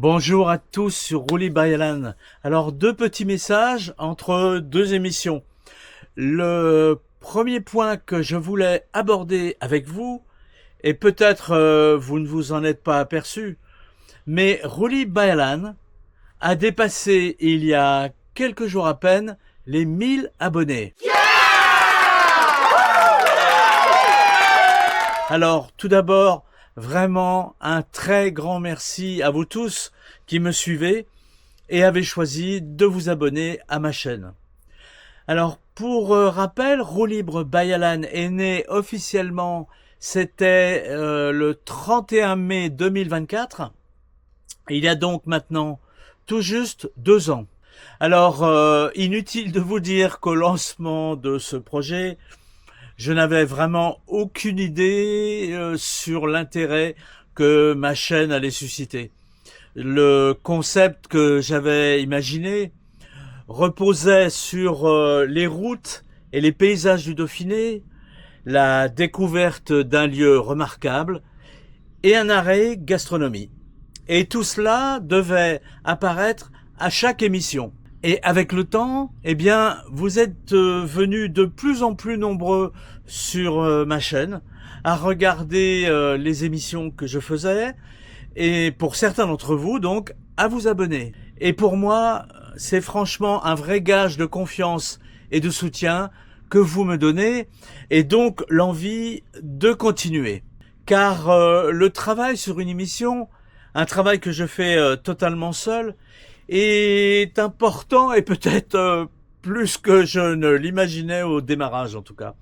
Bonjour à tous sur Rouli Bayalan. Alors, deux petits messages entre deux émissions. Le premier point que je voulais aborder avec vous, et peut-être vous ne vous en êtes pas aperçu, mais Rouli Bayalan a dépassé il y a quelques jours à peine les 1000 abonnés. Alors, tout d'abord, vraiment un très grand merci à vous tous qui me suivez et avez choisi de vous abonner à ma chaîne. Alors, pour rappel, Roue Libre Bayalan est né officiellement, c'était le 31 mai 2024. Il y a donc maintenant tout juste 2 ans. Alors, inutile de vous dire qu'au lancement de ce projet, je n'avais vraiment aucune idée sur l'intérêt que ma chaîne allait susciter. Le concept que j'avais imaginé reposait sur les routes et les paysages du Dauphiné, la découverte d'un lieu remarquable et un arrêt gastronomie. Et tout cela devait apparaître à chaque émission. Et avec le temps, eh bien, vous êtes venus de plus en plus nombreux sur ma chaîne à regarder les émissions que je faisais et pour certains d'entre vous, donc, à vous abonner. Et pour moi, c'est franchement un vrai gage de confiance et de soutien que vous me donnez et donc l'envie de continuer. Car le travail sur une émission, un travail que je fais totalement seul, est important et peut-être plus que je ne l'imaginais au démarrage en tout cas.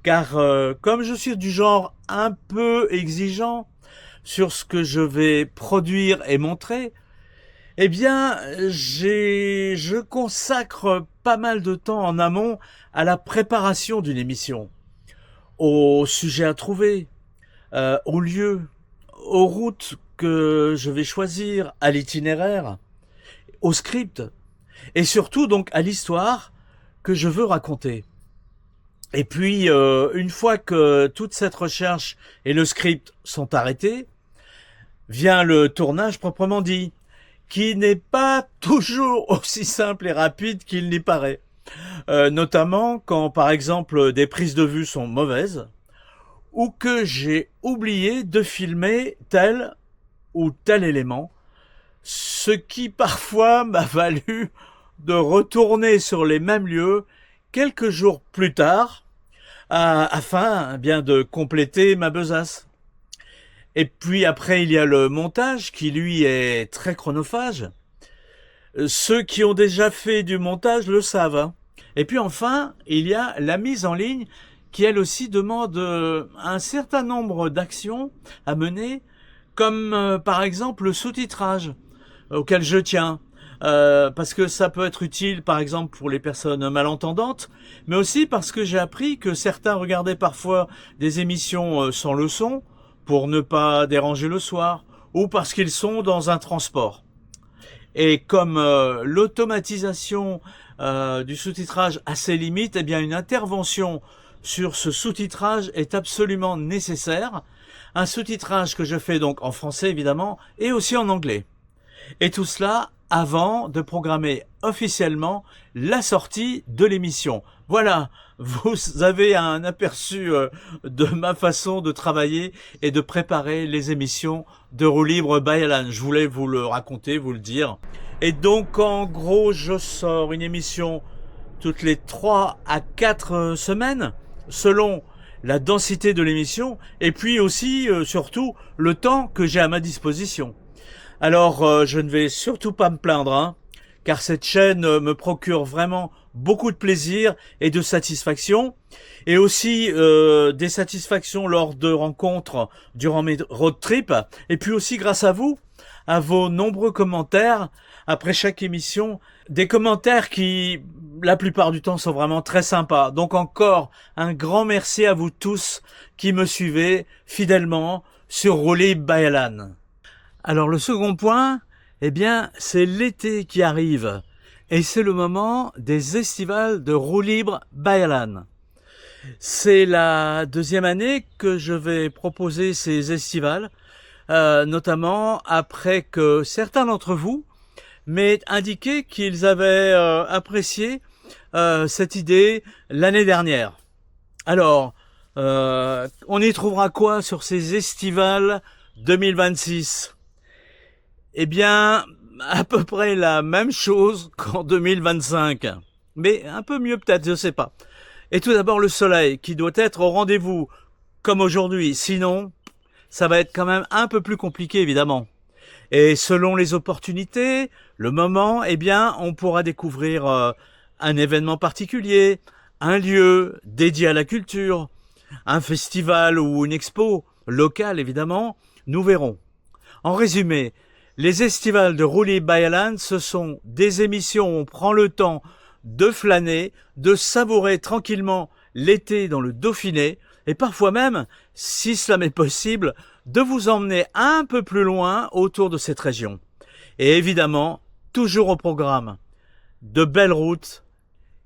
Car comme je suis du genre un peu exigeant sur ce que je vais produire et montrer, eh bien je consacre pas mal de temps en amont à la préparation d'une émission, au sujet à trouver, au lieu, aux routes que je vais choisir, à l'itinéraire, au script et surtout donc à l'histoire que je veux raconter. Et puis une fois que toute cette recherche et le script sont arrêtés, vient le tournage proprement dit, qui n'est pas toujours aussi simple et rapide qu'il n'y paraît. Notamment quand par exemple des prises de vue sont mauvaises ou que j'ai oublié de filmer tel ou tel élément, ce qui parfois m'a valu de retourner sur les mêmes lieux quelques jours plus tard afin bien de compléter ma besace. Et puis après il y a le montage qui lui est très chronophage. Ceux qui ont déjà fait du montage le savent, hein. Et puis enfin il y a la mise en ligne qui elle aussi demande un certain nombre d'actions à mener, comme par exemple le sous-titrage auquel je tiens, parce que ça peut être utile par exemple pour les personnes malentendantes, mais aussi parce que j'ai appris que certains regardaient parfois des émissions sans le son pour ne pas déranger le soir, ou parce qu'ils sont dans un transport. Et comme l'automatisation du sous-titrage a ses limites, eh bien une intervention sur ce sous-titrage est absolument nécessaire. Un sous-titrage que je fais donc en français évidemment, et aussi en anglais. Et tout cela avant de programmer officiellement la sortie de l'émission. Voilà, vous avez un aperçu de ma façon de travailler et de préparer les émissions de Roue Libre Bayalan. Je voulais vous le raconter, vous le dire. Et donc en gros, je sors une émission toutes les 3 à 4 semaines, selon la densité de l'émission, et puis aussi, surtout, le temps que j'ai à ma disposition. Alors, je ne vais surtout pas me plaindre, hein, car cette chaîne me procure vraiment beaucoup de plaisir et de satisfaction, et aussi des satisfactions lors de rencontres durant mes road trips, et puis aussi grâce à vous, à vos nombreux commentaires après chaque émission, des commentaires qui, la plupart du temps, sont vraiment très sympas. Donc encore un grand merci à vous tous qui me suivez fidèlement sur Roue Libre Bayalan. Alors le second point, eh bien, c'est l'été qui arrive. Et c'est le moment des estivales de Roue Libre Bayalan. C'est la deuxième année que je vais proposer ces estivales. notamment après que certains d'entre vous m'aient indiqué qu'ils avaient apprécié cette idée l'année dernière. Alors, on y trouvera quoi sur ces estivales 2026? Eh bien, à peu près la même chose qu'en 2025. Mais un peu mieux peut-être, je sais pas. Et tout d'abord le soleil, qui doit être au rendez-vous, comme aujourd'hui. Sinon, ça va être quand même un peu plus compliqué, évidemment. Et selon les opportunités, le moment, eh bien, on pourra découvrir un événement particulier, un lieu dédié à la culture, un festival ou une expo locale, évidemment, nous verrons. En résumé, les estivales de Roulis Bayerland, ce sont des émissions où on prend le temps de flâner, de savourer tranquillement l'été dans le Dauphiné, et parfois même, si cela m'est possible, de vous emmener un peu plus loin autour de cette région. Et évidemment, toujours au programme, de belles routes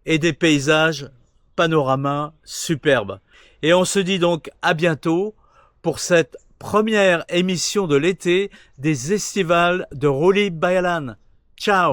et des paysages, panoramas superbes. Et on se dit donc à bientôt pour cette première émission de l'été des estivales de Roulis Bayerland. Ciao!